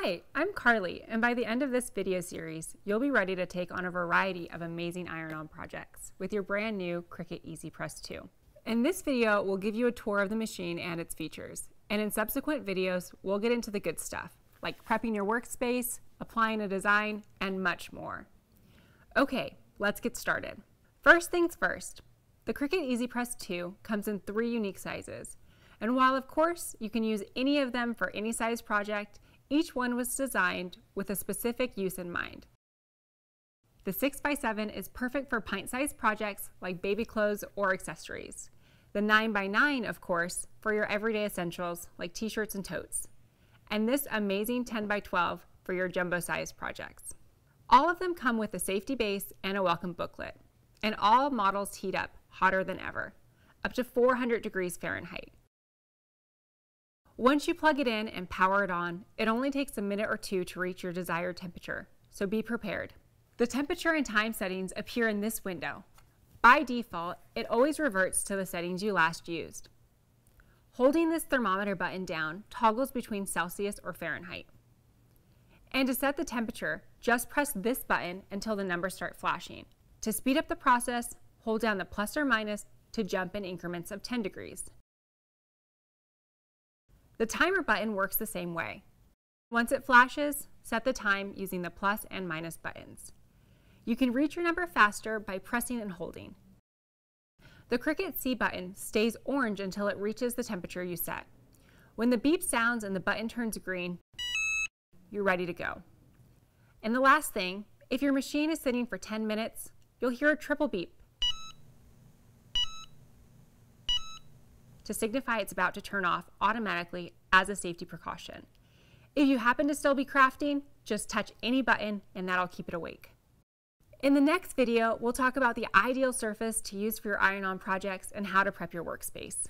Hi, I'm Carly, and by the end of this video series, you'll be ready to take on a variety of amazing iron-on projects with your brand new Cricut EasyPress 2. In this video, we'll give you a tour of the machine and its features, and in subsequent videos, we'll get into the good stuff, like prepping your workspace, applying a design, and much more. Okay, let's get started. First things first, the Cricut EasyPress 2 comes in 3 unique sizes, and while of course you can use any of them for any size project, each one was designed with a specific use in mind. The 6x7 is perfect for pint-sized projects like baby clothes or accessories. The 9x9, of course, for your everyday essentials like t-shirts and totes. And this amazing 10x12 for your jumbo-sized projects. All of them come with a safety base and a welcome booklet. And all models heat up hotter than ever, up to 400 degrees Fahrenheit. Once you plug it in and power it on, it only takes a minute or 2 to reach your desired temperature, so be prepared. The temperature and time settings appear in this window. By default, it always reverts to the settings you last used. Holding this thermometer button down toggles between Celsius or Fahrenheit. And to set the temperature, just press this button until the numbers start flashing. To speed up the process, hold down the plus or minus to jump in increments of 10 degrees. The timer button works the same way. Once it flashes, set the time using the plus and minus buttons. You can reach your number faster by pressing and holding. The Cricut C button stays orange until it reaches the temperature you set. When the beep sounds and the button turns green, you're ready to go. And the last thing, if your machine is sitting for 10 minutes, you'll hear a triple beep to signify it's about to turn off automatically as a safety precaution. If you happen to still be crafting, just touch any button and that'll keep it awake. In the next video, we'll talk about the ideal surface to use for your iron-on projects and how to prep your workspace.